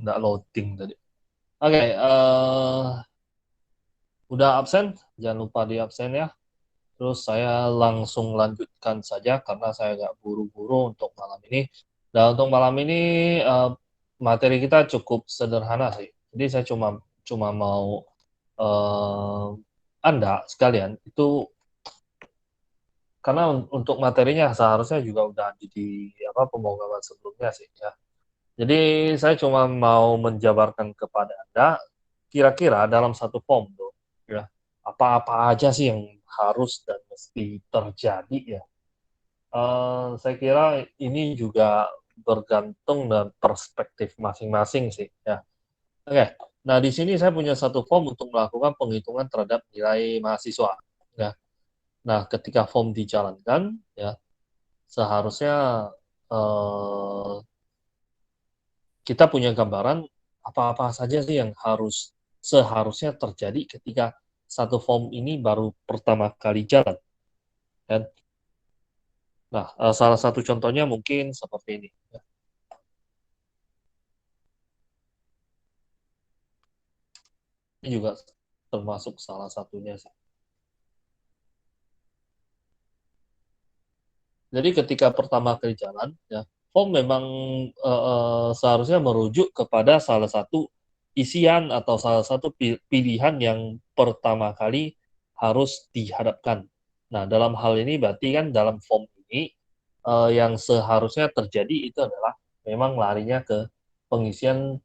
nggak loading tadi. Oke, udah absen, jangan lupa di absen ya. Terus saya langsung lanjutkan saja karena saya nggak buru-buru untuk malam ini. Dan untuk malam ini materi kita cukup sederhana sih. Jadi saya cuma cuma mau eh, Anda sekalian itu karena untuk materinya seharusnya juga udah di apa pemrograman sebelumnya sih ya. Jadi saya cuma mau menjabarkan kepada Anda kira-kira dalam satu form tuh ya apa-apa aja sih yang harus dan mesti terjadi ya. Saya kira ini juga bergantung dan perspektif masing-masing sih ya. Oke. Nah, di sini saya punya satu form untuk melakukan penghitungan terhadap nilai mahasiswa ya. Nah, ketika form dijalankan ya seharusnya eh, kita punya gambaran apa-apa saja sih yang seharusnya terjadi ketika satu form ini baru pertama kali jalan kan. Nah, salah satu contohnya mungkin seperti ini ya. Ini juga termasuk salah satunya sih. Jadi ketika pertama kali jalan ya form memang seharusnya merujuk kepada salah satu isian atau salah satu pilihan yang pertama kali harus dihadapkan. Nah, dalam hal ini berarti kan dalam form ini yang seharusnya terjadi itu adalah memang larinya ke pengisian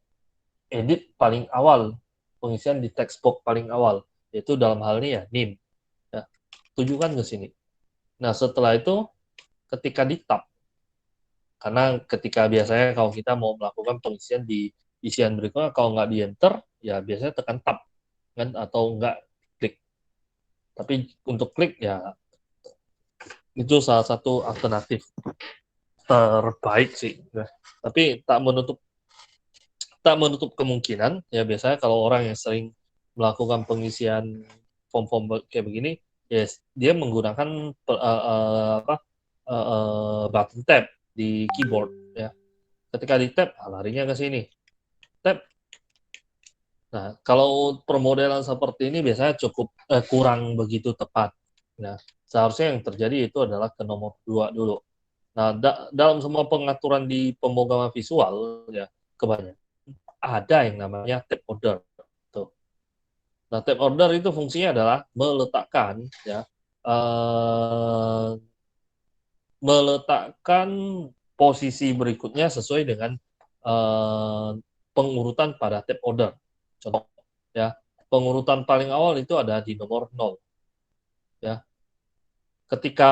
edit paling awal, pengisian di text box paling awal, yaitu dalam hal ini ya NIM. Ya, tujukan ke sini. Nah, setelah itu ketika di tab, karena ketika biasanya kalau kita mau melakukan pengisian di isian berikutnya, kalau nggak di enter, ya biasanya tekan tab kan atau nggak klik. Tapi untuk klik ya itu salah satu alternatif terbaik sih. Ya. Tapi tak menutup kemungkinan ya biasanya kalau orang yang sering melakukan pengisian form-form kayak begini, yes, dia menggunakan apa button tab di keyboard ya. Ketika di tab, larinya ke sini. Tab. Nah, kalau permodelan seperti ini biasanya cukup kurang begitu tepat. Nah, seharusnya yang terjadi itu adalah ke nomor 2 dulu. Nah, dalam semua pengaturan di pemrograman visual ya, kebanyakan ada yang namanya tab order. Tuh. Nah, tab order itu fungsinya adalah eh, meletakkan posisi berikutnya sesuai dengan eh, pengurutan pada tab order. Contoh ya, pengurutan paling awal itu ada di nomor 0 ya. Ketika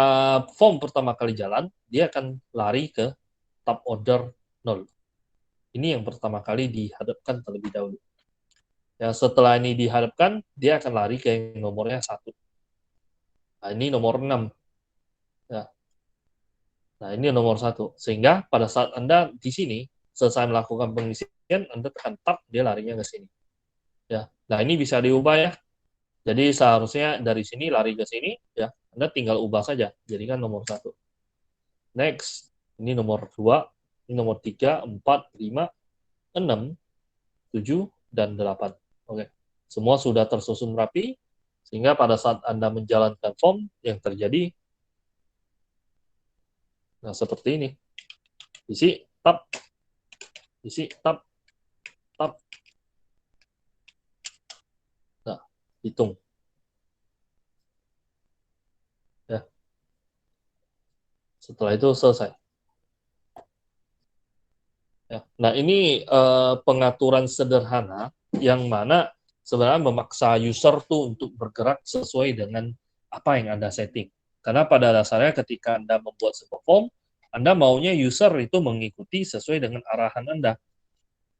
form pertama kali jalan, dia akan lari ke tab order 0. Ini yang pertama kali dihadapkan terlebih dahulu. Ya, setelah ini dihadapkan, dia akan lari ke yang nomornya 1. Nah, ini nomor 6. Ya. Nah, ini nomor 1. Sehingga pada saat Anda di sini selesai melakukan pengisian, Anda tekan tab, dia larinya ke sini. Ya. Nah, ini bisa diubah ya. Jadi seharusnya dari sini lari ke sini, ya. Anda tinggal ubah saja. Jadikan nomor 1. Next. Ini nomor 2, ini nomor 3, 4, 5, 6, 7, dan 8. Oke. Semua sudah tersusun rapi, sehingga pada saat Anda menjalankan form, yang terjadi, nah seperti ini. Isi, tab, isi, tab, tab. Nah, hitung. Ya. Setelah itu selesai. Ya. Nah, ini pengaturan sederhana yang mana sebenarnya memaksa user tuh untuk bergerak sesuai dengan apa yang Anda setting. Karena pada dasarnya ketika Anda membuat sebuah form, Anda maunya user itu mengikuti sesuai dengan arahan Anda.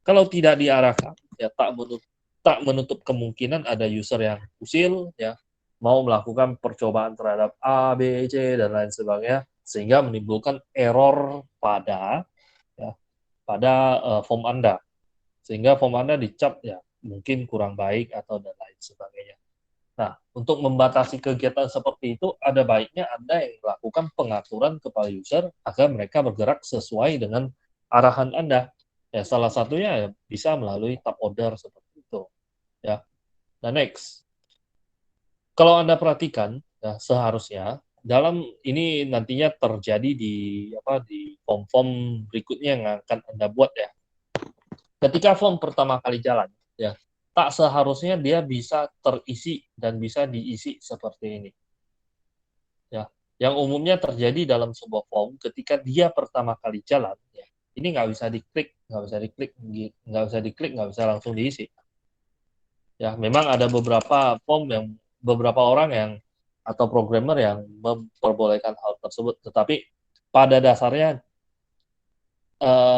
Kalau tidak diarahkan, ya tak menutup kemungkinan ada user yang usil, ya mau melakukan percobaan terhadap A, B, C, dan lain sebagainya, sehingga menimbulkan error ya, pada form Anda. Sehingga form Anda dicap ya mungkin kurang baik atau dan lain sebagainya. Nah, untuk membatasi kegiatan seperti itu, ada baiknya Anda yang melakukan pengaturan kepada user agar mereka bergerak sesuai dengan arahan Anda. Ya, salah satunya ya bisa melalui tab order seperti itu. Ya. Nah, next. Kalau Anda perhatikan, ya, seharusnya dalam ini nantinya terjadi di form-form berikutnya yang akan Anda buat ya. Ketika form pertama kali jalan, ya, tak seharusnya dia bisa terisi dan bisa diisi seperti ini. Ya, yang umumnya terjadi dalam sebuah form ketika dia pertama kali jalan, ya, ini nggak bisa diklik, nggak bisa langsung diisi. Ya, memang ada beberapa form yang beberapa orang yang atau programmer yang memperbolehkan hal tersebut, tetapi pada dasarnya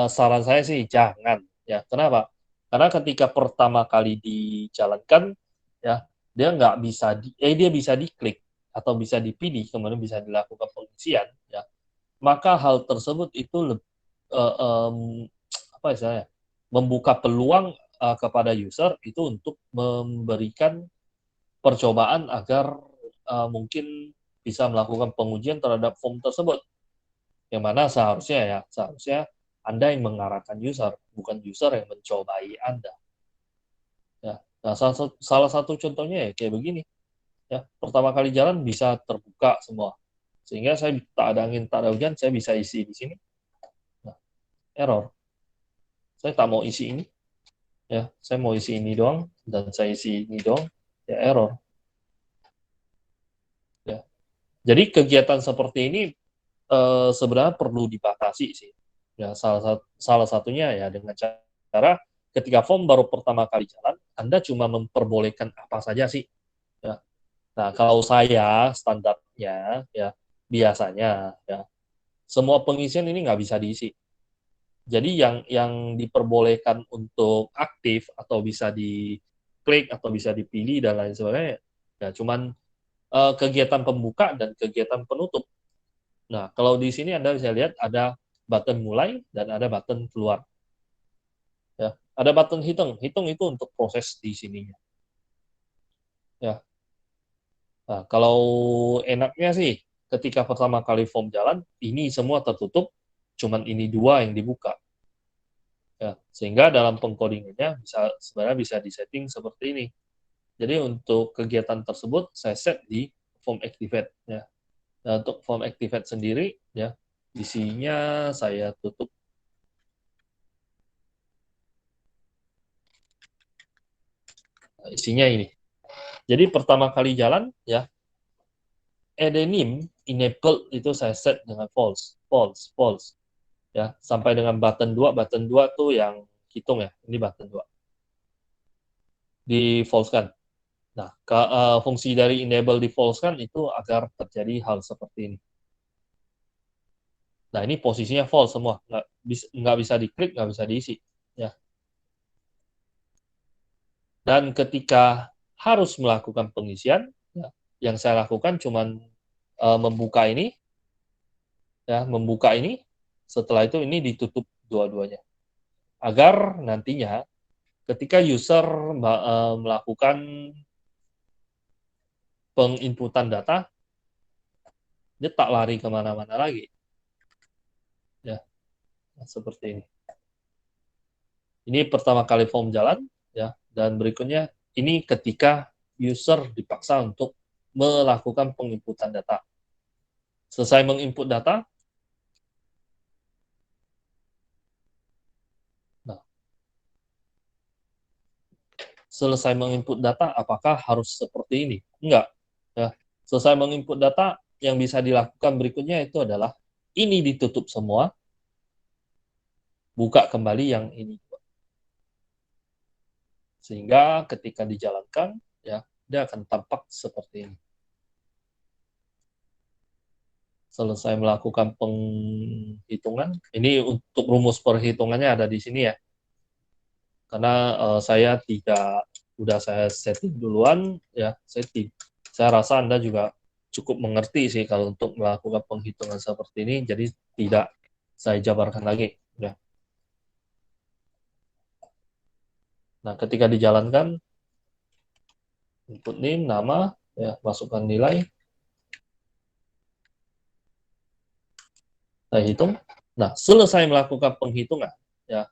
saran saya sih jangan. Ya, kenapa? Karena ketika pertama kali dijalankan, ya dia bisa diklik atau bisa dipilih, kemudian bisa dilakukan pengisian, ya maka hal tersebut itu uh, um, apa istilahnya membuka peluang kepada user itu untuk memberikan percobaan agar mungkin bisa melakukan pengujian terhadap form tersebut, yang mana seharusnya Anda yang mengarahkan user, bukan user yang mencobai Anda. Ya, nah, salah satu contohnya ya kayak begini. Ya, pertama kali jalan bisa terbuka semua, sehingga saya tak ada angin tak ada hujan, saya bisa isi di sini. Nah, error. Saya tak mau isi ini. Ya, saya mau isi ini doang dan saya isi ini doang. Ya error. Ya. Jadi kegiatan seperti ini sebenarnya perlu dibatasi sih. Ya, salah satunya ya dengan cara ketika form baru pertama kali jalan, Anda cuma memperbolehkan apa saja sih. Ya. Nah, kalau saya standarnya ya biasanya ya semua pengisian ini nggak bisa diisi. Jadi yang diperbolehkan untuk aktif atau bisa diklik atau bisa dipilih dan lain sebagainya ya cuman kegiatan pembuka dan kegiatan penutup. Nah, kalau di sini Anda bisa lihat ada button mulai dan ada button keluar. Ya, ada button hitung. Hitung itu untuk proses di sininya. Ya. Nah, kalau enaknya sih ketika pertama kali form jalan, ini semua tertutup, cuman ini dua yang dibuka. Ya, sehingga dalam pengcodingannya sebenarnya bisa disetting seperti ini. Jadi untuk kegiatan tersebut saya set di form activate ya. Nah, untuk form activate sendiri ya, isinya saya tutup. Nah, isinya ini. Jadi pertama kali jalan ya, adenym enable itu saya set dengan false, false, false ya, sampai dengan button 2 tuh yang hitung ya. Ini button 2. Di false kan. Nah, fungsi dari enable di false kan itu agar terjadi hal seperti ini. Nah, ini posisinya false semua, nggak bisa diklik, nggak bisa diisi. Ya. Dan ketika harus melakukan pengisian, ya, yang saya lakukan cuman membuka ini, ya, membuka ini. Setelah itu ini ditutup dua-duanya, agar nantinya ketika user melakukan penginputan data, dia tak lari kemana-mana lagi. Ya, seperti ini. Ini pertama kali form jalan, ya, dan berikutnya ini ketika user dipaksa untuk melakukan penginputan data. Selesai menginput data, nah, selesai menginput data, apakah harus seperti ini? Enggak. Ya. Selesai menginput data, yang bisa dilakukan berikutnya itu adalah ini ditutup semua, buka kembali yang ini. Sehingga ketika dijalankan, ya dia akan tampak seperti ini. Selesai melakukan penghitungan, ini untuk rumus perhitungannya ada di sini ya. Karena saya tidak udah saya setting duluan ya, saya rasa Anda juga cukup mengerti sih kalau untuk melakukan penghitungan seperti ini, jadi tidak saya jabarkan lagi ya. Nah, ketika dijalankan, input name, nama, ya, masukkan nilai, saya hitung. Nah, selesai melakukan penghitungan, ya,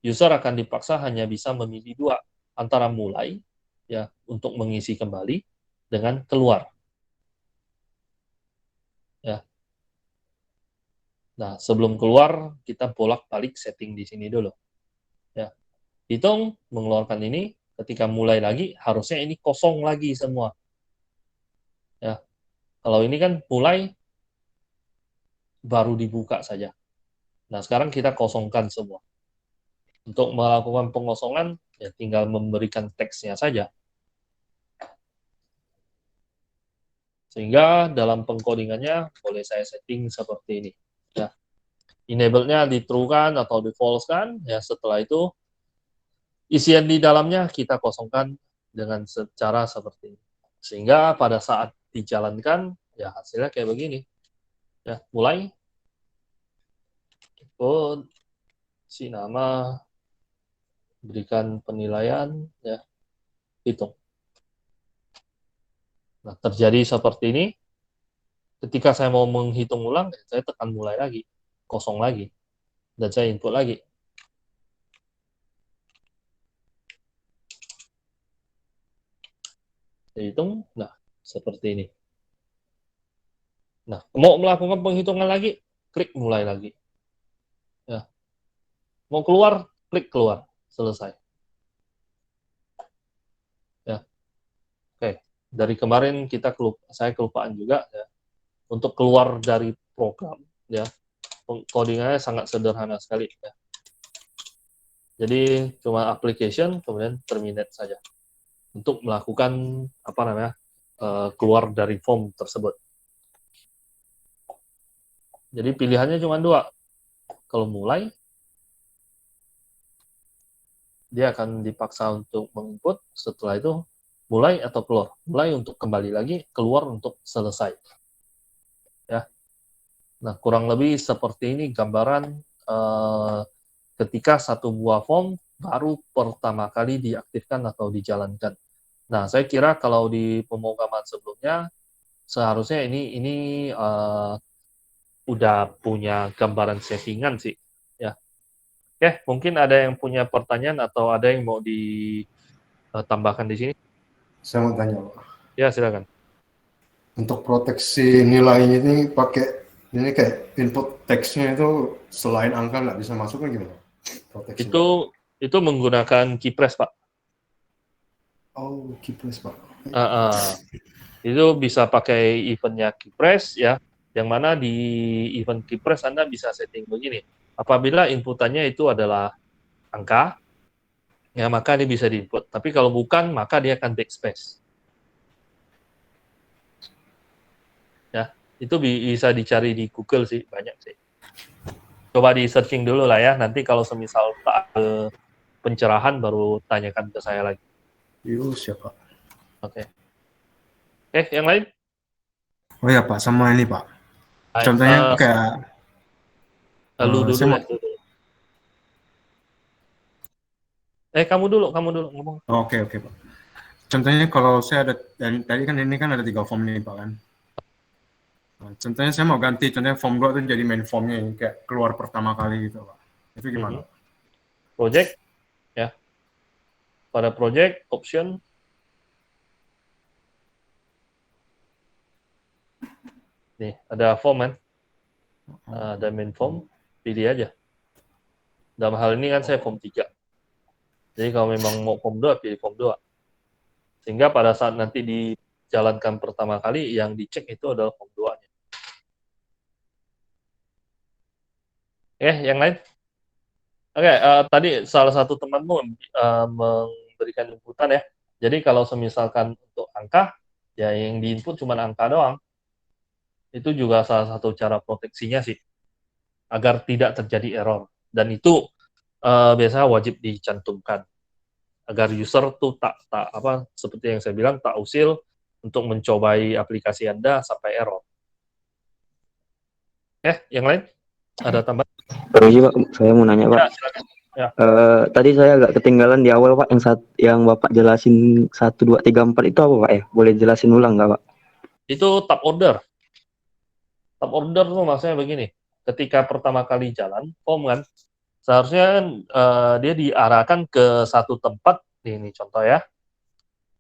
user akan dipaksa hanya bisa memilih dua, antara mulai ya untuk mengisi kembali dengan keluar. Ya. Nah, sebelum keluar kita bolak-balik setting di sini dulu. Ya. Hitung mengeluarkan ini, ketika mulai lagi harusnya ini kosong lagi semua. Ya. Kalau ini kan mulai baru dibuka saja. Nah, sekarang kita kosongkan semua. Untuk melakukan pengosongan, ya tinggal memberikan teksnya saja. Sehingga dalam pengkodingannya boleh saya setting seperti ini. Ya. Enable-nya di true kan atau di false kan, ya setelah itu isian di dalamnya kita kosongkan dengan secara seperti ini. Sehingga pada saat dijalankan, ya hasilnya kayak begini. Ya, mulai, input, isi nama, berikan penilaian, ya, hitung. Nah, terjadi seperti ini, ketika saya mau menghitung ulang, saya tekan mulai lagi, kosong lagi, dan saya input lagi. Saya hitung, nah, seperti ini. Nah, mau melakukan penghitungan lagi, klik mulai lagi. Ya. Mau keluar, klik keluar, selesai. Ya. Oke, dari kemarin saya kelupaan juga ya. Untuk keluar dari program, ya, codingannya sangat sederhana sekali. Ya. Jadi cuma application kemudian terminate saja untuk melakukan apa namanya keluar dari form tersebut. Jadi pilihannya cuma dua. Kalau mulai, dia akan dipaksa untuk menginput. Setelah itu mulai atau keluar. Mulai untuk kembali lagi, keluar untuk selesai. Ya. Nah, kurang lebih seperti ini gambaran ketika satu buah form baru pertama kali diaktifkan atau dijalankan. Nah, saya kira kalau di pemrograman sebelumnya seharusnya ini udah punya gambaran settingan sih, ya. Oke, mungkin ada yang punya pertanyaan atau ada yang mau ditambahkan di sini? Saya mau tanya, Pak. Ya, silakan. Untuk proteksi nilainya ini pakai ini kayak input teksnya itu selain angka nggak bisa masuk kan gimana? Proteksi. Itu menggunakan keypress, Pak. Oh, keypress, Pak. Itu bisa pakai eventnya keypress ya, yang mana di event keypress Anda bisa setting begini. Apabila inputannya itu adalah angka, ya maka dia bisa diinput. Tapi kalau bukan, maka dia akan backspace. Ya, itu bisa dicari di Google sih, banyak sih. Coba di searching dulu lah ya. Nanti kalau semisal tak ada pencerahan, baru tanyakan ke saya lagi. Iya, siapa? Oke. Yang lain? Oh ya, Pak, sama ini, Pak. Contohnya kayak lu dulu saya deh. Kamu dulu ngomong. Oke, Pak. Contohnya kalau saya ada tadi kan ini kan ada 3 form nih, Pak kan. Nah, contohnya saya mau ganti, contohnya form 2 itu jadi main formnya kayak keluar pertama kali gitu, Pak. Itu gimana? Project, ya. Pada project, option. Nih, ada form kan. Ada main form, pilih aja. Dalam hal ini kan saya form 3. Jadi kalau memang mau form 2, pilih form 2. Sehingga pada saat nanti dijalankan pertama kali, yang dicek itu adalah form 2-nya. Yang lain? Oke, tadi salah satu temanmu memberikan inputan ya. Jadi kalau semisalkan untuk angka, ya yang diinput cuma angka doang. Itu juga salah satu cara proteksinya sih, agar tidak terjadi error. Dan itu biasanya wajib dicantumkan agar user tuh tak seperti yang saya bilang, tak usil untuk mencobai aplikasi Anda sampai error. Yang lain? Ada tambahan? Permisi Pak, saya mau nanya Pak. Ya. Tadi saya agak ketinggalan di awal Pak, yang Bapak jelasin 1, 2, 3, 4 itu apa Pak ya? Boleh jelasin ulang nggak Pak? Itu tab order. Tab order tuh maksudnya begini, ketika pertama kali jalan, form kan, Seharusnya kan dia diarahkan ke satu tempat, ini contoh ya.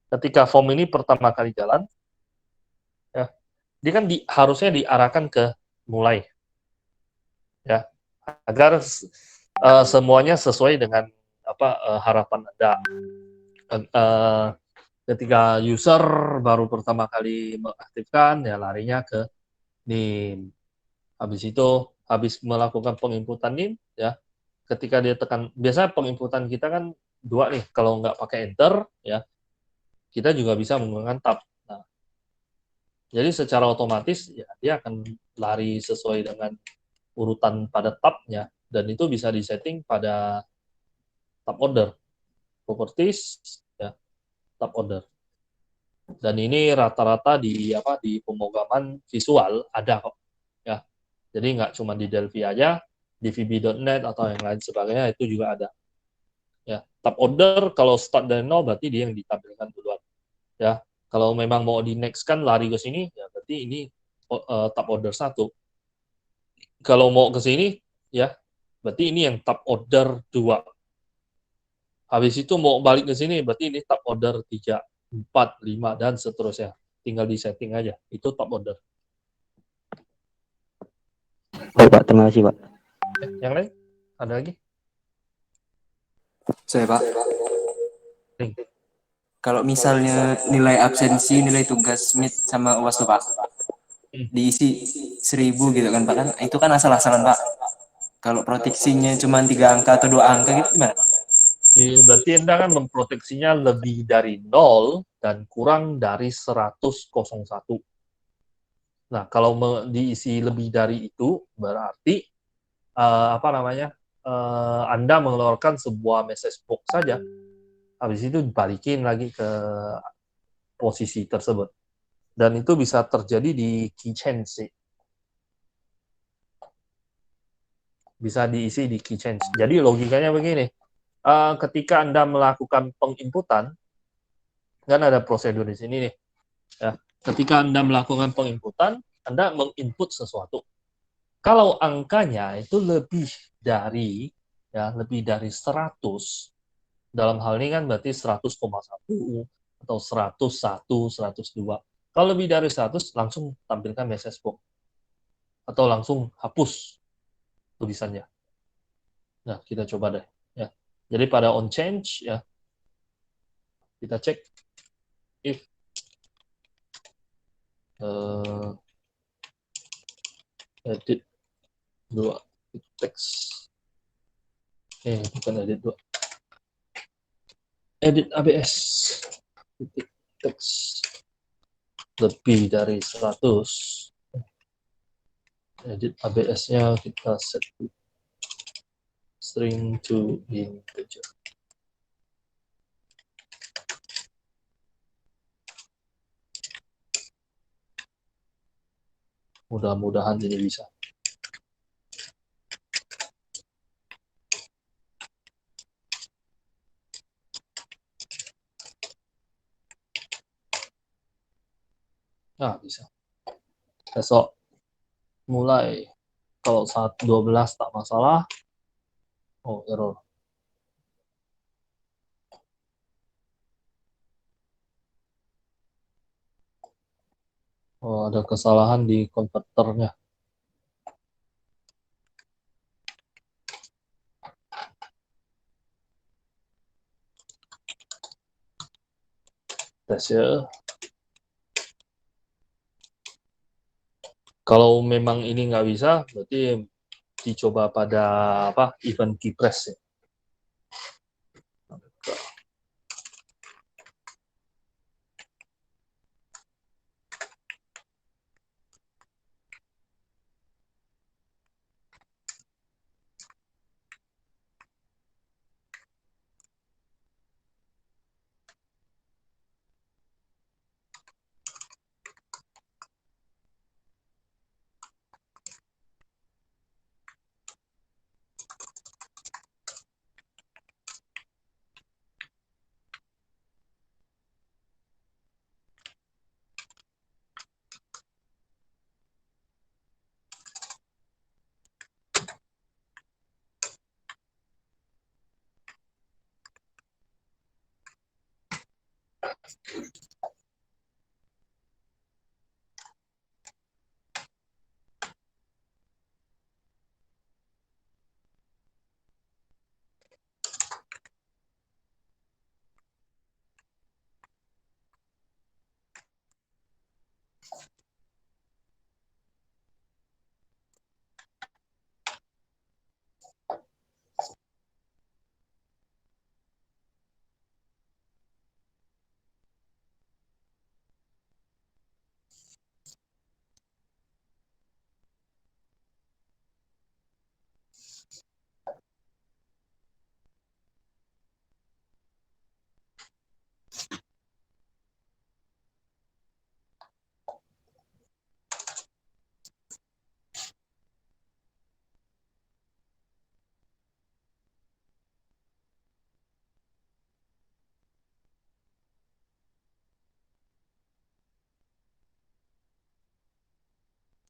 Ketika form ini pertama kali jalan, ya, dia kan harusnya diarahkan ke mulai, ya, agar semuanya sesuai dengan harapan Anda. Ketika user baru pertama kali mengaktifkan, ya larinya ke NIM. Habis itu, habis melakukan penginputan NIM, ya, ketika dia tekan, biasanya penginputan kita kan dua nih, kalau nggak pakai enter, ya, kita juga bisa menggunakan tab. Nah, jadi secara otomatis, ya, dia akan lari sesuai dengan urutan pada tabnya, dan itu bisa disetting pada tab order, properties, ya, tab order. Dan ini rata-rata di pemrograman visual ada kok, ya. Jadi nggak cuma di Delphi aja, di VB.NET atau yang lain sebagainya itu juga ada. Ya, tab order kalau start dari nol berarti dia yang ditampilkan duluan. Ya, kalau memang mau di next kan lari ke sini, ya berarti ini tab order 1. Kalau mau ke sini, ya berarti ini yang tab order 2. Habis itu mau balik ke sini, berarti ini tab order 3, 4, 5, dan seterusnya. Tinggal di setting aja. Itu tab order. Baik Pak, terima kasih Pak. Yang lain? Ada lagi? Saya Pak, Link. kalau misalnya nilai absensi, nilai tugas meet sama UAS tuh Pak, diisi 1000 gitu kan Pak, kan itu kan asal-asalan Pak. Kalau proteksinya cuma 3 angka atau 2 angka gitu gimana? Berarti Anda kan memproteksinya lebih dari 0 dan kurang dari 100,01. Nah, kalau diisi lebih dari itu, berarti Anda mengeluarkan sebuah message box saja. Habis itu dibalikin lagi ke posisi tersebut. Dan itu bisa terjadi di keychain sih. Bisa diisi di keychain. Jadi logikanya begini. Ketika Anda melakukan penginputan, kan ada prosedur di sini nih. Ya. Ketika Anda melakukan penginputan, Anda menginput sesuatu. Kalau angkanya itu lebih dari 100, dalam hal ini kan berarti 100,1 atau 101, 102. Kalau lebih dari 100, langsung tampilkan message box atau langsung hapus tulisannya. Nah, kita coba deh. Ya. Jadi pada on change, ya, kita cek if edit 2 teks. Bukan edit 2. Edit ABS. Teks lebih dari 100. Edit ABS-nya kita set string to integer. Mudah-mudahan ini bisa. Nah, bisa. Besok mulai. Kalau saat 12 tak masalah. Oh, error. Oh, ada kesalahan di konverternya. Tes ya. Kalau memang ini nggak bisa, berarti dicoba pada event key press ya.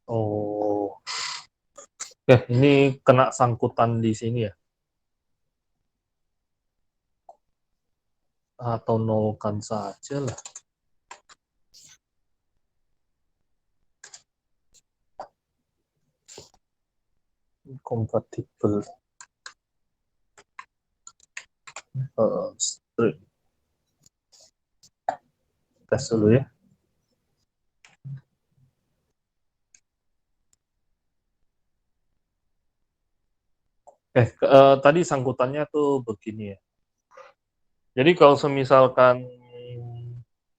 Oh, ini kena sangkutan di sini ya? Atau nolkan saja lah. Kompatibel. String. Tes dulu ya. Tadi sangkutannya tuh begini ya. Jadi kalau semisalkan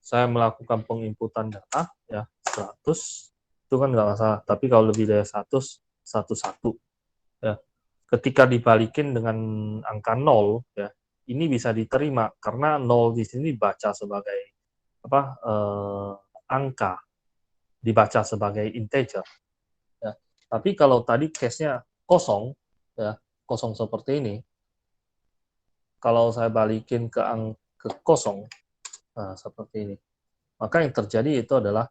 saya melakukan penginputan data ya 100 itu kan nggak masalah. Tapi kalau lebih dari 100 1 ya. Ketika dibalikin dengan angka 0 ya, ini bisa diterima karena 0 di sini dibaca sebagai angka, dibaca sebagai integer ya. Tapi kalau tadi case-nya kosong ya, kosong seperti ini, kalau saya balikin ke kosong, nah, seperti ini, maka yang terjadi itu adalah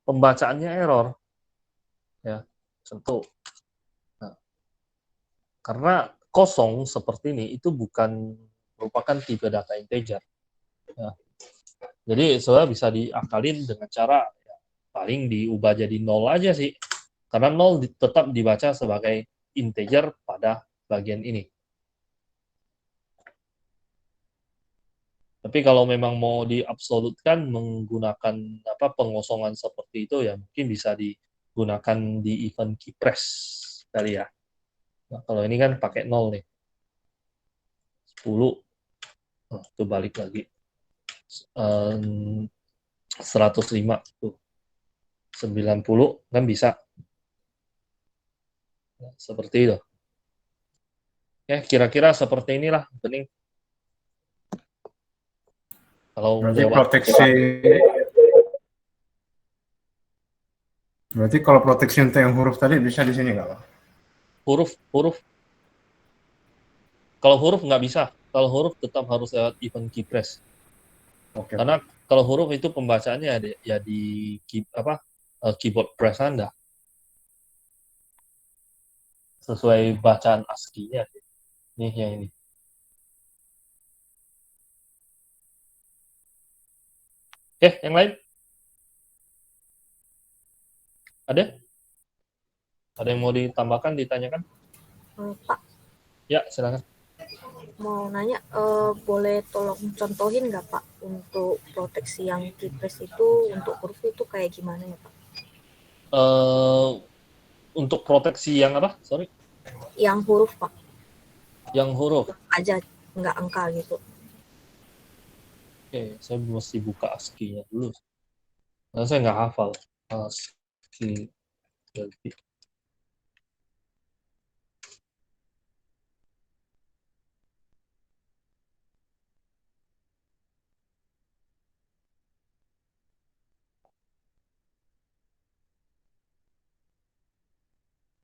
pembacaannya error, ya, tentu. Nah, karena kosong seperti ini itu bukan merupakan tipe data integer. Ya. Jadi sebenarnya bisa diakalin dengan cara ya, paling diubah jadi 0 aja sih, karena 0 tetap dibaca sebagai integer pada bagian ini. Tapi kalau memang mau diabsolutkan menggunakan pengosongan seperti itu ya mungkin bisa digunakan di event keypress kali ya. Nah, kalau ini kan pakai 0 nih. 10 itu balik lagi. 105 tuh. 90 kan bisa. Nah, seperti itu. Ya, kira-kira seperti inilah bening. Kalau Berarti lewat kalau proteksi untuk yang huruf tadi bisa di sini nggak, Pak? huruf. Kalau huruf nggak bisa. Kalau huruf tetap harus lewat event keypress. Oke, Karena Pak. kalau huruf itu pembacaannya ya di keyboard press Anda. Sesuai bacaan ASCII-nya. Nih yang ini. Yang lain? Ada? Ada yang mau ditambahkan, ditanyakan? Pak, Ya, silakan. mau nanya, boleh tolong contohin nggak Pak untuk proteksi yang keypress itu untuk huruf itu kayak gimana ya Pak? Untuk proteksi yang apa? Sorry. Yang huruf Pak. Yang huruf. Aja, nggak angka gitu. Oke, saya mesti buka ASCII-nya dulu. Karena saya nggak hafal ASCII.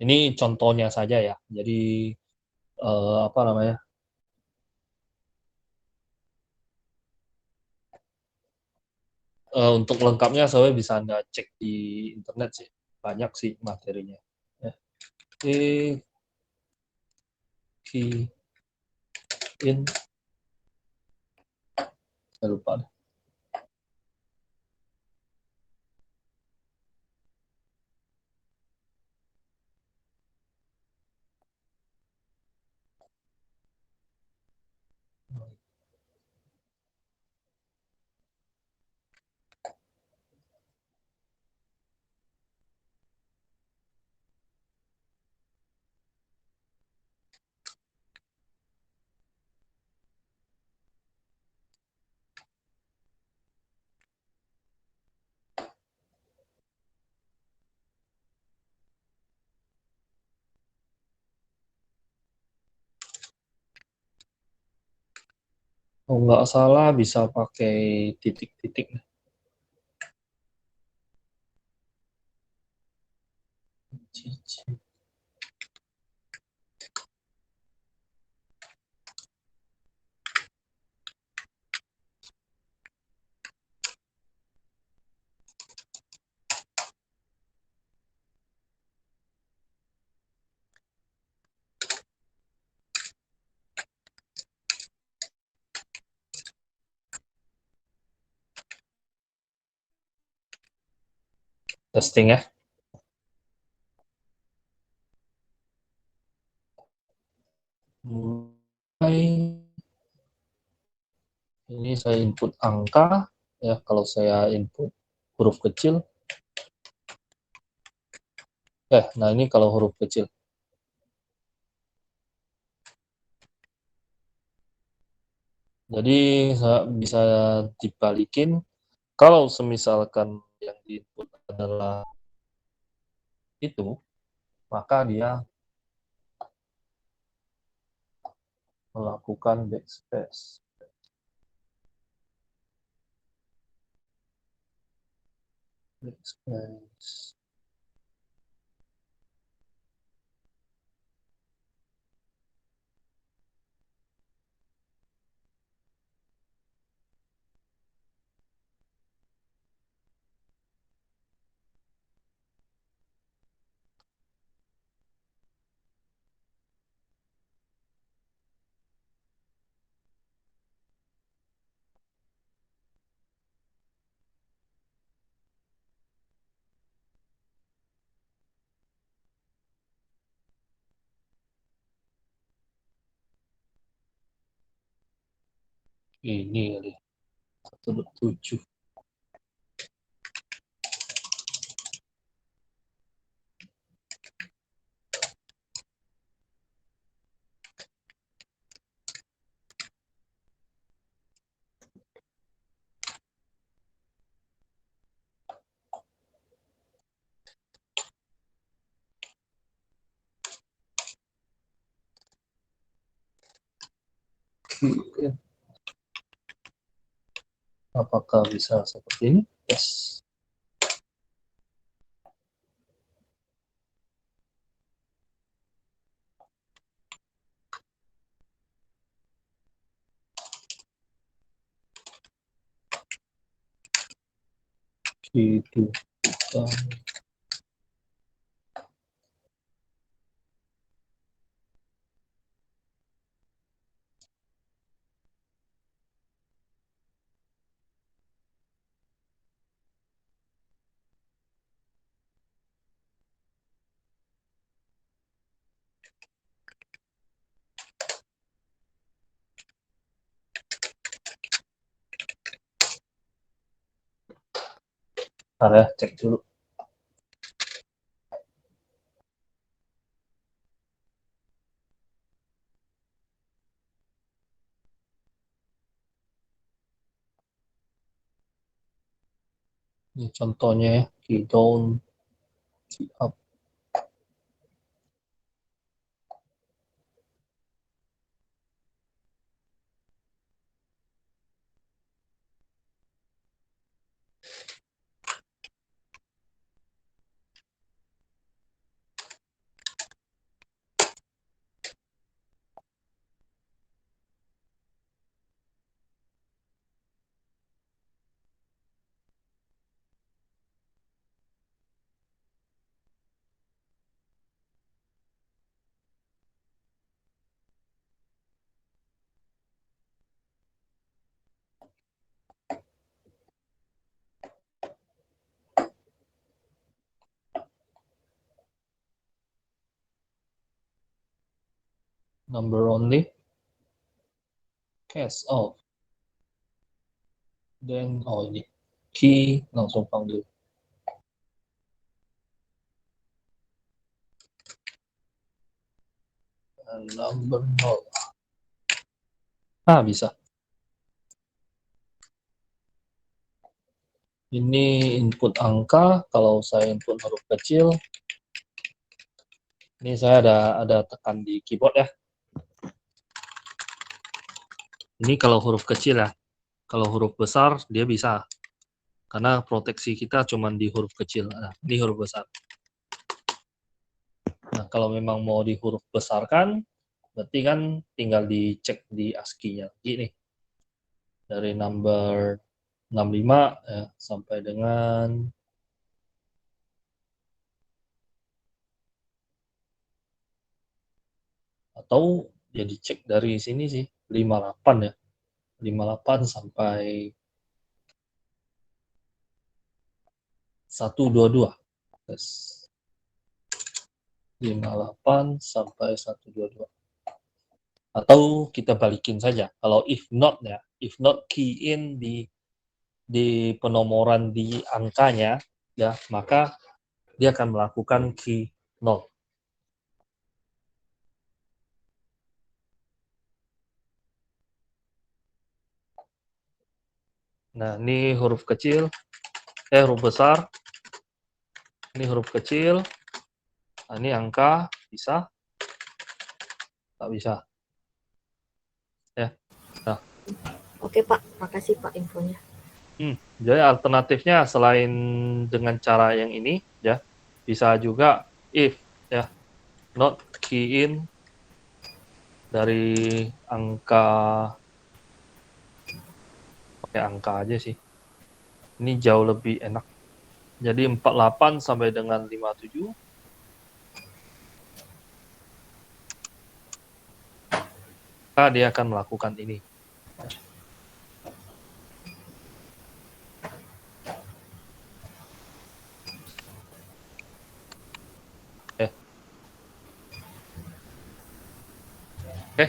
Ini contohnya saja ya. Jadi apa namanya? Untuk lengkapnya saya bisa Anda cek di internet sih. Banyak sih materinya. Ya. In. Saya lupa deh. Kalau nggak salah bisa pakai titik-titik. Testing ya. Mulai. Ini saya input angka, ya kalau saya input huruf kecil. Nah ini kalau huruf kecil. Jadi bisa dibalikin, kalau semisalkan yang diinput adalah itu, maka dia melakukan backspace. Backspace. Ini kali 1.7. Apakah bisa seperti ini? Yes. Itu. Bentar ya, cek dulu. Ini contohnya ya, key down, key up. Number only. Case off. Then, ini. Key, langsung panggil. Number 0. Bisa. Ini input angka, kalau saya input huruf kecil, ini saya ada tekan di keyboard ya. Ini kalau huruf kecil ya. Kalau huruf besar dia bisa. Karena proteksi kita cuma di huruf kecil. Nah, ini huruf besar. Nah, kalau memang mau di huruf besarkan, berarti kan tinggal dicek di ASCII-nya. Gini. Dari number 65 ya, sampai dengan atau ya dicek dari sini sih 58 ya. 58 sampai 122. Yes. 58 sampai 122. Atau kita balikin saja. Kalau if not ya, if not key in di penomoran di angkanya ya, maka dia akan melakukan key 0. Nah, ini huruf kecil, huruf besar. Ini huruf kecil. Nah, ini angka bisa, tak bisa. Ya. Nah. Oke Pak, makasih Pak infonya. Jadi alternatifnya selain dengan cara yang ini ya, bisa juga if ya, not key in dari angka, pakai angka aja sih. Ini jauh lebih enak. Jadi 48 sampai dengan 57. Maka dia akan melakukan ini.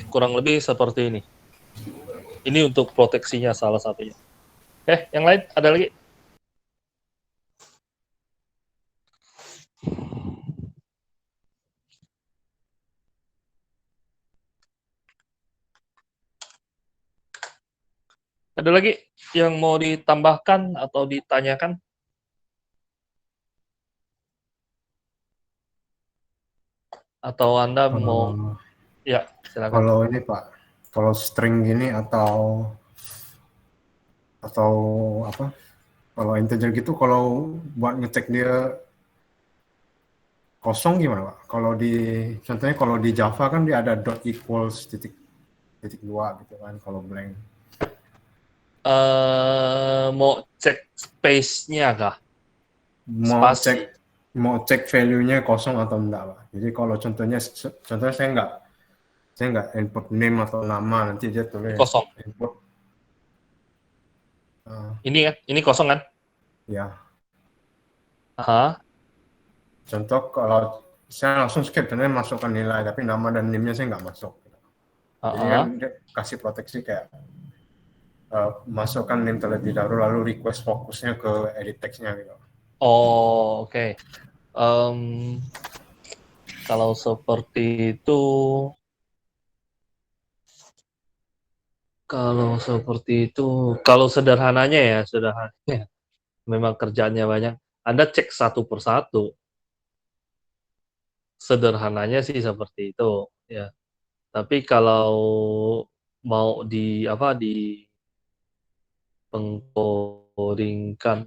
Kurang lebih seperti ini. Ini untuk proteksinya salah satunya. Yang lain ada lagi? Ada lagi yang mau ditambahkan atau ditanyakan? Atau Anda mau, ya silakan. Kalau ini Pak, kalau string gini atau apa? Kalau integer gitu, kalau buat ngecek dia kosong gimana Pak? Kalau contohnya kalau di Java kan dia ada dot equals titik 2 gitu kan, kalau blank. Mau cek space-nya kah? Mau cek value-nya kosong atau enggak Pak. Jadi kalau contohnya saya nggak input name atau nama, nanti dia tulis kosong. Input. Ini kan, ini kosong kan? Ya. Contoh kalau saya langsung skip, sebenarnya masukkan nilai, tapi nama dan name-nya saya nggak masuk. Jadi kan dia kasih proteksi kayak masukkan name terlebih dahulu, lalu request fokusnya ke edit text-nya gitu. Oke. Kalau seperti itu, kalau sederhananya, memang kerjaannya banyak. Anda cek satu persatu. Sederhananya sih seperti itu, ya. Tapi kalau mau pengkodingkan,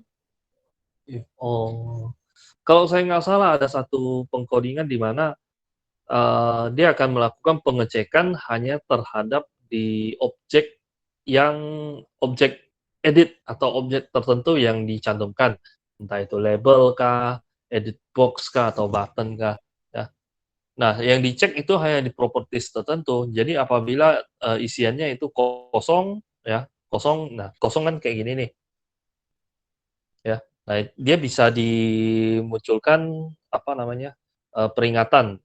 kalau saya nggak salah ada satu pengkodingan di mana dia akan melakukan pengecekan hanya terhadap di objek edit atau objek tertentu yang dicantumkan, entah itu label kah, edit box kah, atau button kah. Ya. Nah, yang dicek itu hanya di properties tertentu. Jadi apabila isiannya itu kosong, ya kosong. Nah, kosong kan kayak gini nih. Ya, nah dia bisa dimunculkan peringatan.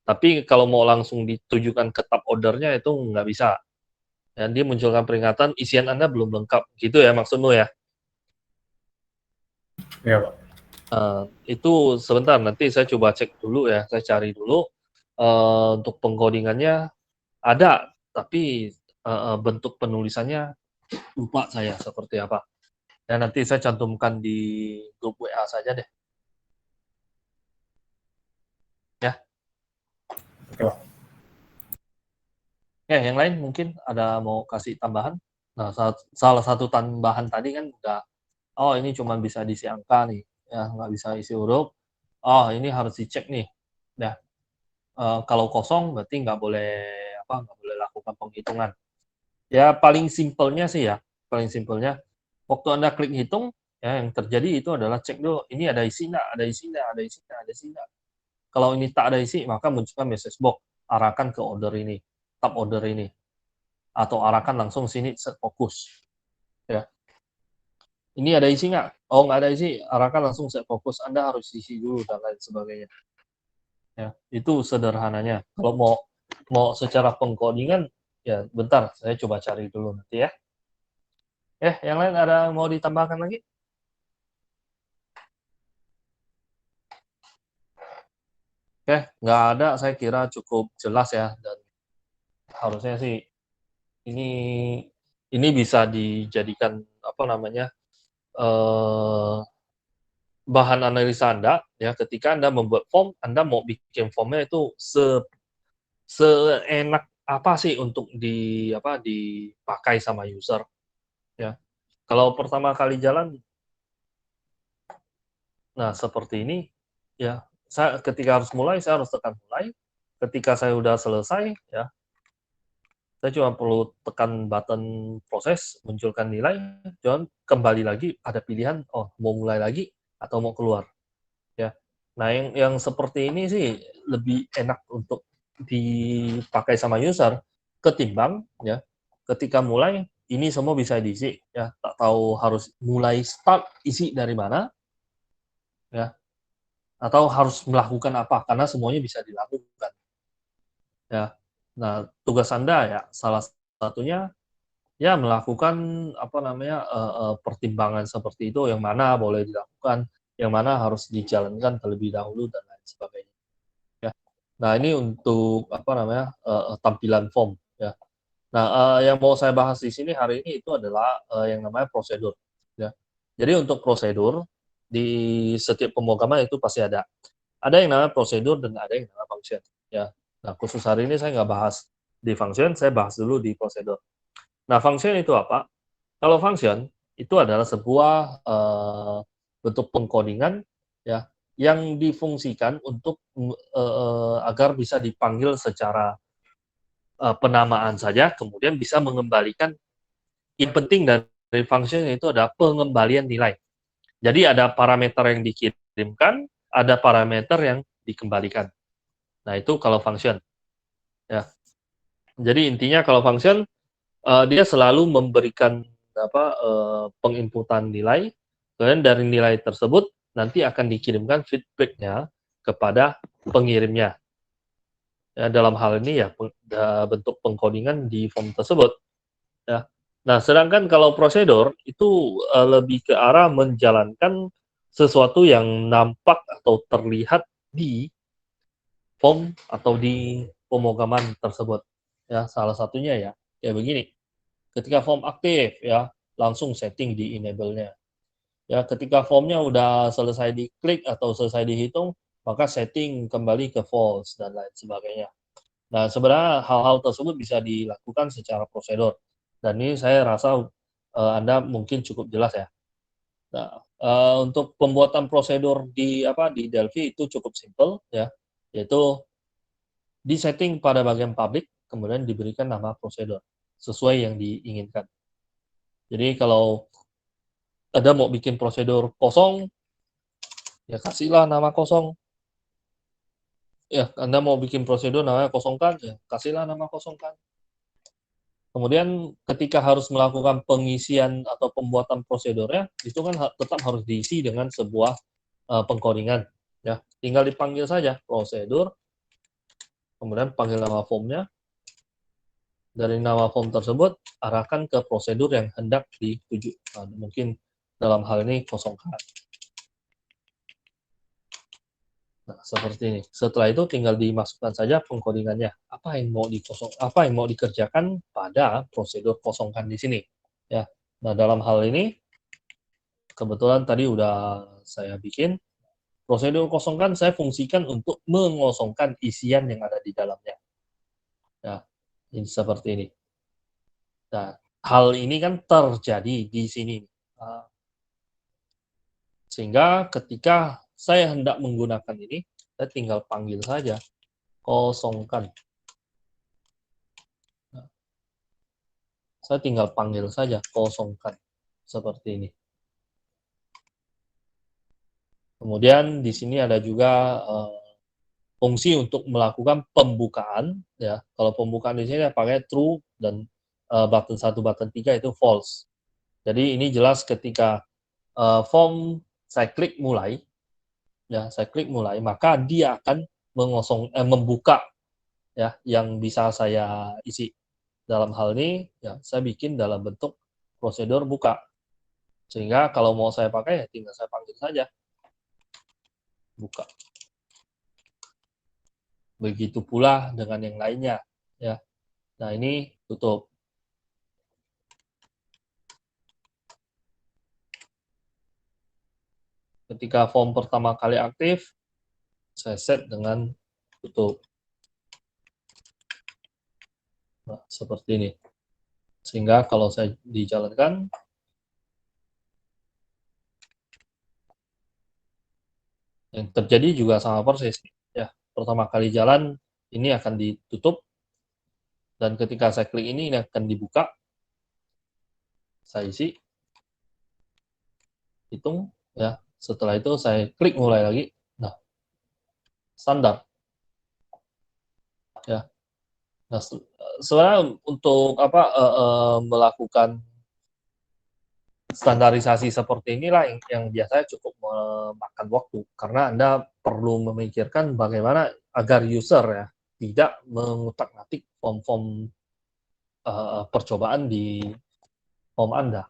Tapi kalau mau langsung ditujukan ke tab ordernya itu nggak bisa. Dan dia munculkan peringatan isian Anda belum lengkap. Gitu ya maksudmu ya? Iya, Pak. Itu sebentar, nanti saya coba cek dulu ya. Saya cari dulu. Untuk pengkodingannya ada, tapi bentuk penulisannya lupa saya seperti apa. Dan nanti saya cantumkan di grup WA saja deh. Ya. Oke, Pak. Ya, yang lain mungkin ada mau kasih tambahan? Nah, salah satu tambahan tadi kan udah, oh ini cuma bisa diisi angka nih, ya nggak bisa isi huruf. Oh ini harus dicek nih. Ya, kalau kosong berarti nggak boleh lakukan penghitungan. Ya paling simpelnya sih ya, paling simpelnya waktu Anda klik hitung, ya yang terjadi itu adalah cek dulu, ini ada isi nggak, ada isi nggak, ada isi nggak, ada isi nggak. Kalau ini tak ada isi, maka munculkan message box, arahkan ke order ini, tab order ini, atau arahkan langsung sini set fokus. Ya, ini ada isi nggak? Oh nggak ada isi, arahkan langsung set fokus. Anda harus isi dulu dan lain sebagainya. Ya, itu sederhananya. Kalau mau secara pengkodingan, ya bentar, saya coba cari dulu nanti ya. Yang lain ada mau ditambahkan lagi? Nggak ada, saya kira cukup jelas ya, dan harusnya sih ini bisa dijadikan apa namanya bahan analisa Anda ya ketika Anda membuat form, Anda mau bikin formnya itu seenak apa sih untuk dipakai sama user ya. Kalau pertama kali jalan, nah seperti ini ya, saya ketika harus mulai saya harus tekan mulai. Ketika saya udah selesai ya, saya cuma perlu tekan button proses, munculkan nilai, dan kembali lagi ada pilihan, oh mau mulai lagi atau mau keluar, ya. Nah yang seperti ini sih lebih enak untuk dipakai sama user ketimbang ya ketika mulai ini semua bisa diisi ya, tak tahu harus mulai start isi dari mana ya, atau harus melakukan apa karena semuanya bisa dilakukan ya. Nah tugas Anda ya salah satunya ya melakukan pertimbangan seperti itu, yang mana boleh dilakukan, yang mana harus dijalankan terlebih dahulu dan lain sebagainya. Ya. Nah ini untuk tampilan form ya. Nah yang mau saya bahas di sini hari ini itu adalah yang namanya prosedur. Ya. Jadi untuk prosedur di setiap pemrograman itu pasti ada. Ada yang namanya prosedur dan ada yang namanya function. Ya. Nah khusus hari ini saya nggak bahas di function, saya bahas dulu di prosedur. Nah, function itu apa? Kalau function itu adalah sebuah bentuk pengkodingan ya yang difungsikan untuk agar bisa dipanggil secara penamaan saja, kemudian bisa mengembalikan. Yang penting dari function itu adalah pengembalian nilai. Jadi ada parameter yang dikirimkan, ada parameter yang dikembalikan. Nah itu kalau function. Ya. Jadi intinya kalau function dia selalu memberikan penginputan nilai, kemudian dari nilai tersebut nanti akan dikirimkan feedback-nya kepada pengirimnya. Ya, dalam hal ini ya bentuk pengkodingan di form tersebut. Ya. Nah, sedangkan kalau prosedur itu lebih ke arah menjalankan sesuatu yang nampak atau terlihat di form atau di pemrograman tersebut. Ya, salah satunya ya begini. Ketika form aktif ya, langsung setting di enable-nya. Ya, ketika formnya udah selesai diklik atau selesai dihitung, maka setting kembali ke false dan lain sebagainya. Nah, sebenarnya hal-hal tersebut bisa dilakukan secara prosedur. Dan ini saya rasa Anda mungkin cukup jelas ya. Nah, untuk pembuatan prosedur di Delphi itu cukup simple ya, yaitu disetting pada bagian public, kemudian diberikan nama prosedur sesuai yang diinginkan. Jadi kalau Anda mau bikin prosedur kosong, ya kasihlah nama kosong. Ya, Anda mau bikin prosedur namanya kosongkan, ya kasihlah nama kosongkan. Kemudian ketika harus melakukan pengisian atau pembuatan prosedurnya, itu kan tetap harus diisi dengan sebuah pengkodingan. Ya, tinggal dipanggil saja prosedur, kemudian panggil nama formnya. Dari nama form tersebut, arahkan ke prosedur yang hendak dituju. Nah, mungkin dalam hal ini kosongkan. Nah, seperti ini. Setelah itu tinggal dimasukkan saja pengkodingannya. Apa yang mau dikerjakan pada prosedur kosongkan di sini. Ya. Nah, dalam hal ini kebetulan tadi udah saya bikin prosedur kosongkan, saya fungsikan untuk mengosongkan isian yang ada di dalamnya. Ya. Ini seperti ini. Nah, hal ini kan terjadi di sini. Sehingga ketika saya hendak menggunakan ini, saya tinggal panggil saja, kosongkan. Nah, saya tinggal panggil saja, kosongkan. Seperti ini. Kemudian di sini ada juga fungsi untuk melakukan pembukaan. Ya, kalau pembukaan di sini pakai true dan button 1, button 3 itu false. Jadi ini jelas ketika form saya klik mulai, ya saya klik mulai, maka dia akan membuka ya yang bisa saya isi. Dalam hal ini ya saya bikin dalam bentuk prosedur buka. Sehingga kalau mau saya pakai ya tinggal saya panggil saja buka. Begitu pula dengan yang lainnya ya. Nah, ini tutup. Ketika form pertama kali aktif, saya set dengan tutup. Nah, seperti ini. Sehingga kalau saya dijalankan, yang terjadi juga sama persis. Ya, pertama kali jalan, ini akan ditutup. Dan ketika saya klik ini akan dibuka. Saya isi. Hitung. Ya, setelah itu saya klik mulai lagi. Nah, standar. Ya. Nah, sebenarnya untuk melakukan standarisasi seperti inilah yang biasanya cukup memakan waktu karena Anda perlu memikirkan bagaimana agar user ya tidak mengutak-atik form-form percobaan di form Anda.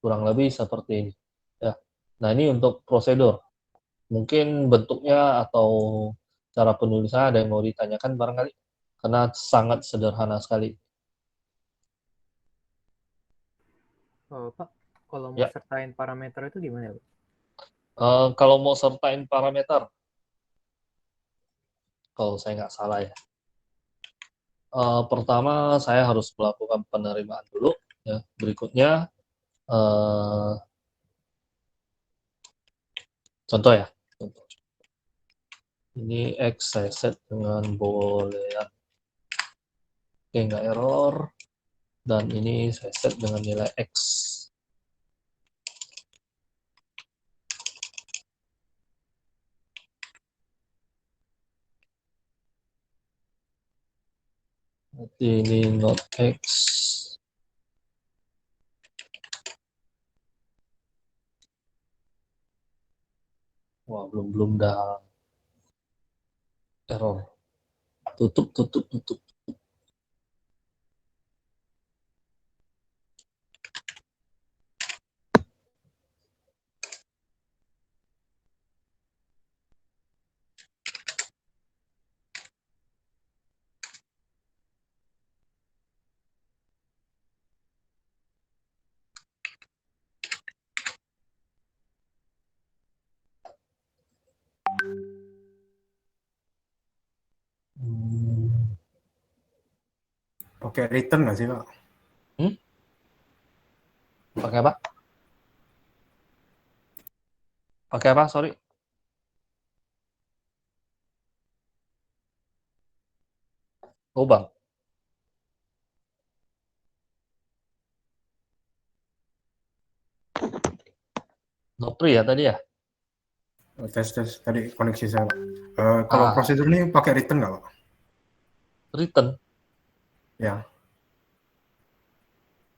Kurang lebih seperti ini. Ya. Nah, ini untuk prosedur. Mungkin bentuknya atau cara penulisan ada yang mau ditanyakan barangkali karena sangat sederhana sekali. Pak, kalau mau Ya. sertain parameter itu gimana ya, Pak? Kalau mau sertain parameter, kalau saya nggak salah ya. Pertama saya harus melakukan penerimaan dulu, ya. Berikutnya contoh ya. Contoh. Ini X saya set dengan boolean. Oke, nggak error. Dan ini saya set dengan nilai X. Berarti ini not X. Wah, belum dah error. Tutup. Pakai return nggak sih, Pak? Pakai apa? Pakai apa? Sorry. Oh, Bang. Nopri ya tadi ya? Tes tadi koneksi saya, Pak. Kalau prosedur ini pakai return nggak, Pak? Return. Ya.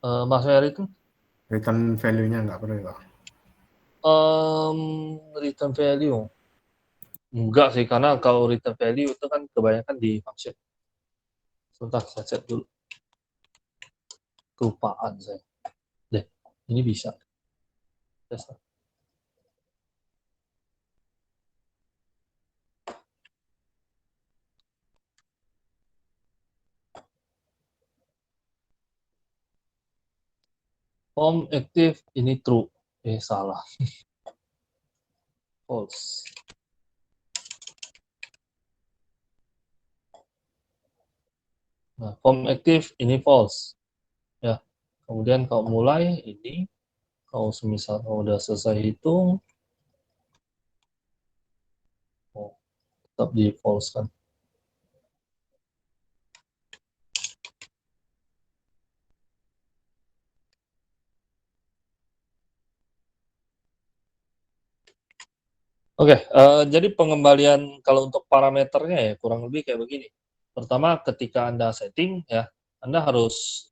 Maksudnya return? Return value-nya nggak perlu, Pak. Return value. Enggak sih, karena kalau return value itu kan kebanyakan di function. Sebentar, saya set dulu. Kelupaan saya. Deh, ini bisa. Tes. Form active, ini true. Salah. False. Nah, form aktif ini false. Ya. Kemudian kalau mulai ini, kalau semisal udah selesai hitung, tetap di false kan. Oke, jadi pengembalian kalau untuk parameternya ya kurang lebih kayak begini. Pertama, ketika Anda setting ya, Anda harus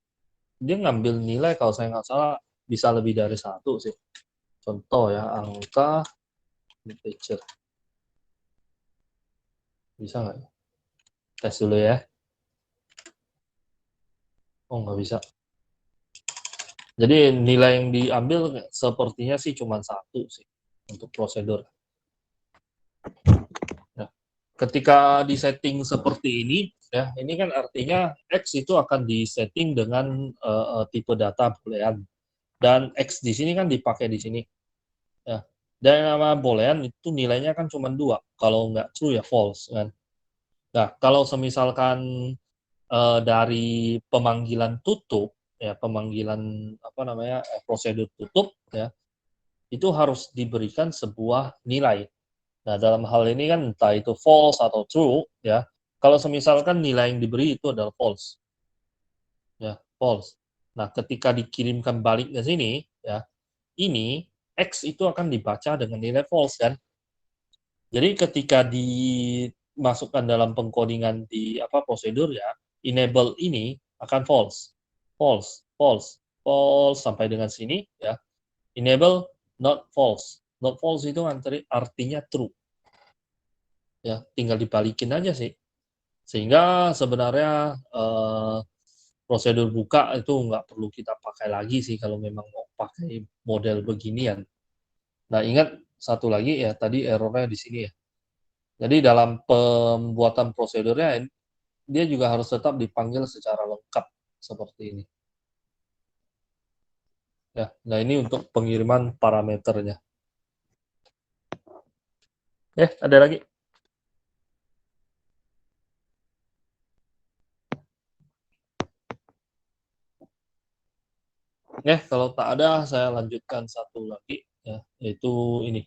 dia ngambil nilai kalau saya nggak salah bisa lebih dari 1 sih. Contoh ya, angka integer. Bisa nggak? Tes dulu ya. Oh, nggak bisa. Jadi nilai yang diambil sepertinya sih cuma 1 sih untuk prosedur. Ya. Ketika disetting seperti ini, ya ini kan artinya X itu akan disetting dengan tipe data boolean. Dan X di sini kan dipakai di sini. Ya. Dan nama boolean itu nilainya kan cuma 2. Kalau nggak true ya false kan. Nah, kalau semisalkan dari pemanggilan tutup, ya pemanggilan apa namanya prosedur tutup, ya itu harus diberikan sebuah nilai. Nah, dalam hal ini kan entah itu false atau true, ya. Kalau semisalkan nilai yang diberi itu adalah false, ya false. Nah, ketika dikirimkan balik ke sini, ya ini X itu akan dibaca dengan nilai false kan. Jadi ketika dimasukkan dalam pengkodingan di apa prosedur ya, enable ini akan false, false, false, false sampai dengan sini ya. Enable not false. Not false itu artinya true. Ya, tinggal dibalikin aja sih. Sehingga sebenarnya prosedur buka itu nggak perlu kita pakai lagi sih kalau memang mau pakai model beginian. Nah, ingat satu lagi ya, tadi errornya di sini ya. Jadi dalam pembuatan prosedurnya, dia juga harus tetap dipanggil secara lengkap seperti ini. Ya, nah ini untuk pengiriman parameternya. Ada lagi? Kalau tak ada, saya lanjutkan satu lagi, ya, yaitu ini.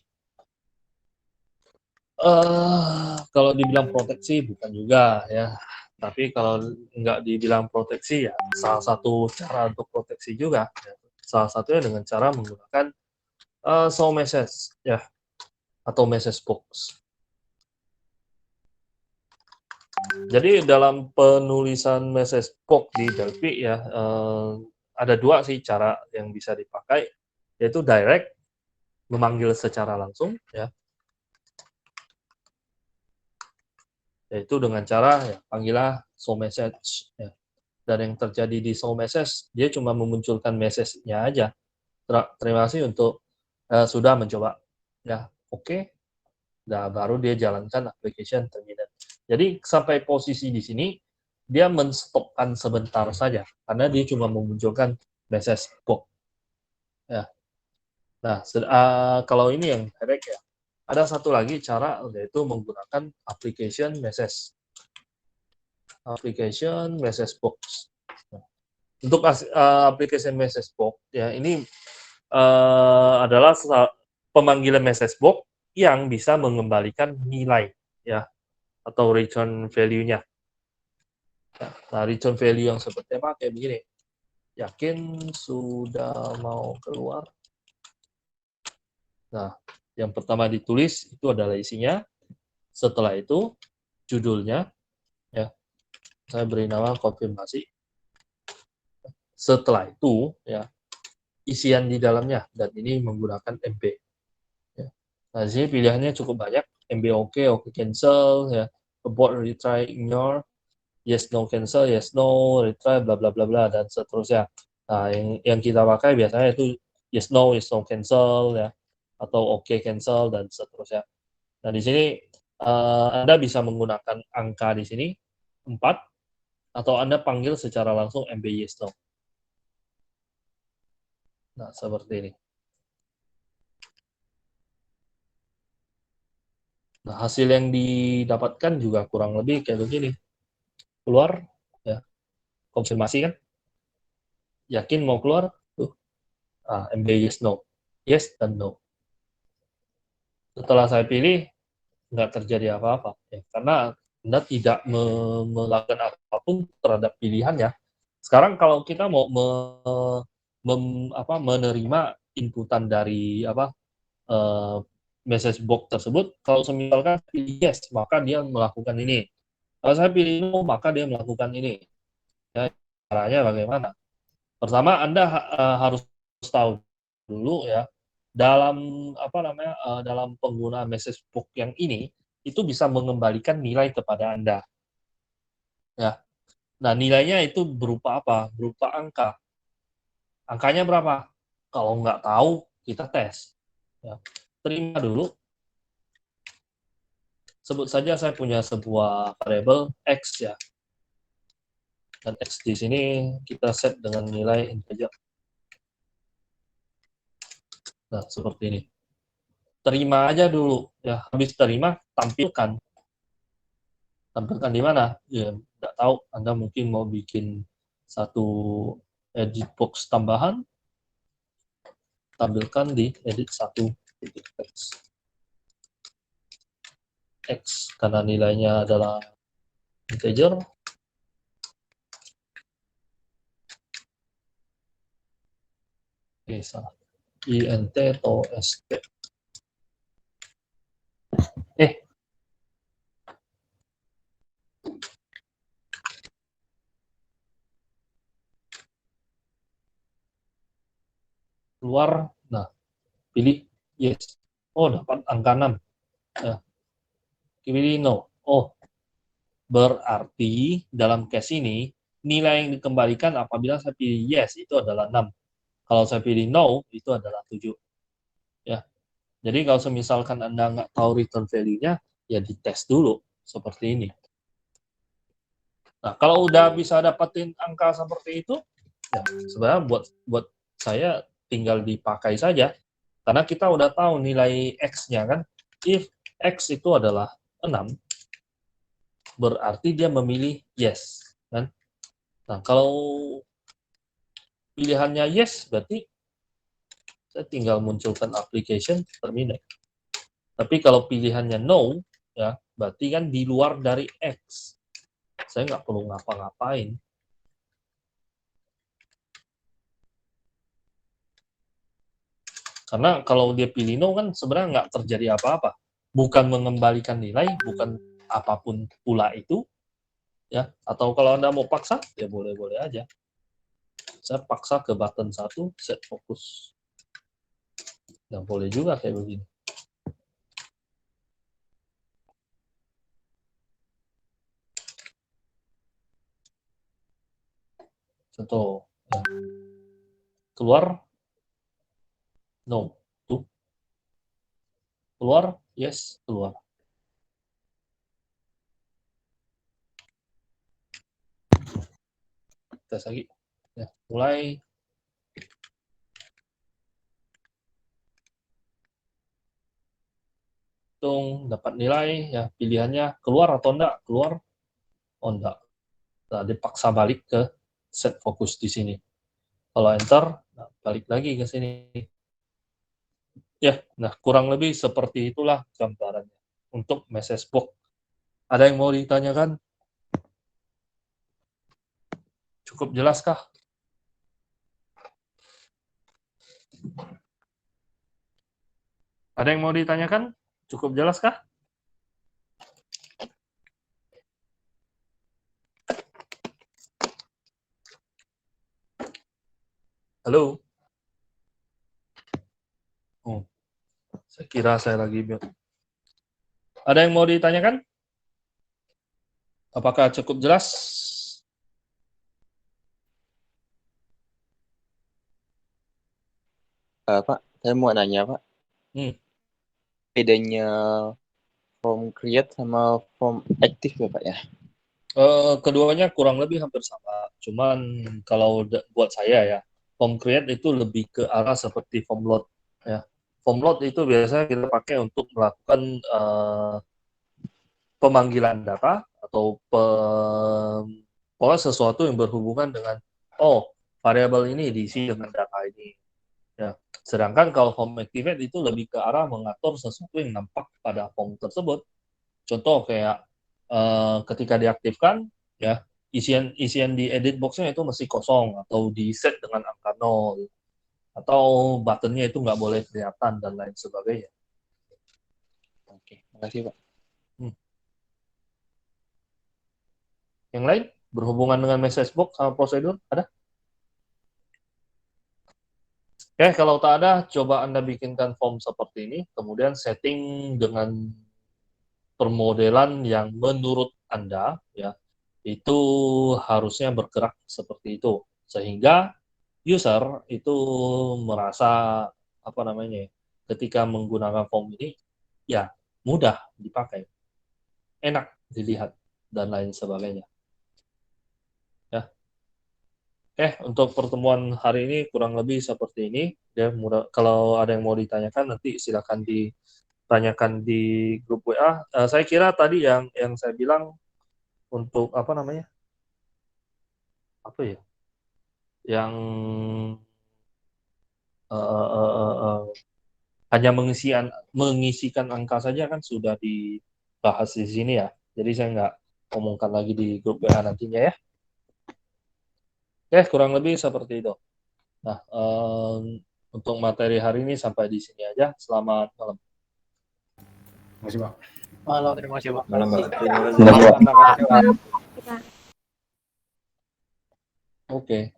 Kalau dibilang proteksi bukan juga ya, tapi kalau nggak dibilang proteksi ya salah satu cara untuk proteksi juga. Ya. Salah satunya dengan cara menggunakan show message ya atau message box. Jadi dalam penulisan message box di Delphi ya ada 2 sih cara yang bisa dipakai, yaitu direct memanggil secara langsung ya. Yaitu dengan cara ya panggillah show message ya. Dan yang terjadi di show message dia cuma memunculkan message-nya aja. Terima kasih untuk sudah mencoba. Ya, oke. Nah, baru dia jalankan application terminate. Jadi sampai posisi di sini dia menstopkan sebentar saja karena dia cuma memunculkan message box. Ya. Nah, kalau ini yang direct ya. Ada satu lagi cara yaitu menggunakan application message. Application message box. Untuk application message box ya ini adalah pemanggilan message box yang bisa mengembalikan nilai ya atau return value-nya. Nah, return value yang seperti apa kayak begini. Yakin sudah mau keluar. Nah, yang pertama ditulis itu adalah isinya. Setelah itu judulnya ya. Saya beri nama konfirmasi. Setelah itu ya isian di dalamnya dan ini menggunakan MB. Ya. Nah, di sini pilihannya cukup banyak. MB OK, OK cancel ya. Abort, retry, ignore, yes no cancel, yes no retry, bla bla bla bla dan seterusnya. Nah, yang kita pakai biasanya itu yes no cancel ya atau OK cancel dan seterusnya. Nah, di sini Anda bisa menggunakan angka di sini 4 atau Anda panggil secara langsung MB yes no. Nah, seperti ini. Nah, hasil yang didapatkan juga kurang lebih kayak begini. Keluar ya. konfirmasi kan, yakin mau keluar, MB yes no, yes dan no. Setelah saya pilih, nggak terjadi apa-apa, ya, karena Anda tidak melakukan apapun terhadap pilihannya. Sekarang kalau kita mau menerima inputan dari message box tersebut, kalau misalkan pilih yes, maka dia melakukan ini. Kalau saya pilih no, maka dia melakukan ini. Ya, caranya bagaimana? Pertama, Anda harus tahu dulu ya, dalam dalam penggunaan message box yang ini itu bisa mengembalikan nilai kepada Anda. Ya. Nah, nilainya itu berupa apa? Berupa angka. Angkanya berapa? Kalau nggak tahu, kita tes. Ya. Terima dulu. Sebut saja saya punya sebuah variabel X ya. Dan X di sini kita set dengan nilai integer. Nah, seperti ini. Terima aja dulu. Ya, habis terima, tampilkan. Tampilkan di mana? Ya, nggak tahu. Anda mungkin mau bikin satu edit box tambahan, tampilkan di edit satu titik X karena nilainya adalah integer. Oke, salah. int atau st. Keluar, nah, pilih yes. Oh, dapat angka 6. Ya. Pilih no. Oh, berarti dalam case ini, nilai yang dikembalikan apabila saya pilih yes itu adalah 6. Kalau saya pilih no, itu adalah 7. Ya. Jadi kalau misalkan Anda nggak tahu return value-nya, ya dites dulu, seperti ini. Nah, kalau udah bisa dapetin angka seperti itu, ya sebenarnya buat saya tinggal dipakai saja, karena kita udah tahu nilai X-nya kan. If X itu adalah 6, berarti dia memilih yes. Kan? Nah, kalau pilihannya yes, berarti saya tinggal munculkan application terminate. Tapi kalau pilihannya no, ya berarti kan di luar dari X. Saya nggak perlu ngapa-ngapain. Karena kalau dia pilih no kan sebenarnya nggak terjadi apa-apa. Bukan mengembalikan nilai, bukan apapun pula itu. Ya, atau kalau Anda mau paksa, ya boleh-boleh aja. Saya paksa ke button 1, set fokus. Nah, boleh juga kayak begini. Contoh, ya. Keluar, no. Tuh. Keluar, yes, keluar. Tes lagi. Ya, mulai. Hitung, dapat nilai, ya pilihannya keluar atau enggak, keluar, oh enggak. Nah, dipaksa balik ke set fokus di sini. Kalau enter, nah, balik lagi ke sini. Ya, nah kurang lebih seperti itulah gambarannya untuk message box. Ada yang mau ditanyakan? Cukup jelaskah? Ada yang mau ditanyakan? Cukup jelaskah? Halo? Oh, saya kira saya lagi mute. Ada yang mau ditanyakan? Apakah cukup jelas? Pak, saya mau nanya Pak, bedanya form create sama form active ya Pak ya? Keduanya kurang lebih hampir sama. Cuman kalau buat saya ya, form create itu lebih ke arah seperti form load. Ya. Form load itu biasanya kita pakai untuk melakukan pemanggilan data atau pokoknya sesuatu yang berhubungan dengan variabel ini diisi dengan data ini. Ya. Sedangkan kalau form activate itu lebih ke arah mengatur sesuatu yang nampak pada form tersebut. Contoh kayak ketika diaktifkan, ya isian di edit box-nya itu mesti kosong atau di set dengan angka 0 atau buttonnya itu nggak boleh kelihatan dan lain sebagainya. Oke, makasih Pak. Yang lain berhubungan dengan message box sama prosedur ada? Oke, kalau tak ada, coba Anda bikinkan form seperti ini, kemudian setting dengan permodelan yang menurut Anda ya itu harusnya bergerak seperti itu, sehingga user itu merasa ketika menggunakan form ini ya mudah dipakai, enak dilihat dan lain sebagainya. Ya. Untuk pertemuan hari ini kurang lebih seperti ini. Ya, kalau ada yang mau ditanyakan nanti silakan ditanyakan di grup WA. Saya kira tadi yang saya bilang untuk yang hanya mengisikan angka saja kan sudah dibahas di sini ya. Jadi saya nggak omongkan lagi di grup WA nantinya ya. Kurang lebih seperti itu. Nah, untuk materi hari ini sampai di sini aja. Selamat malam. Terima kasih Pak. Malam, terima kasih Pak. Malam Pak. Terima kasih, Pak. Oke.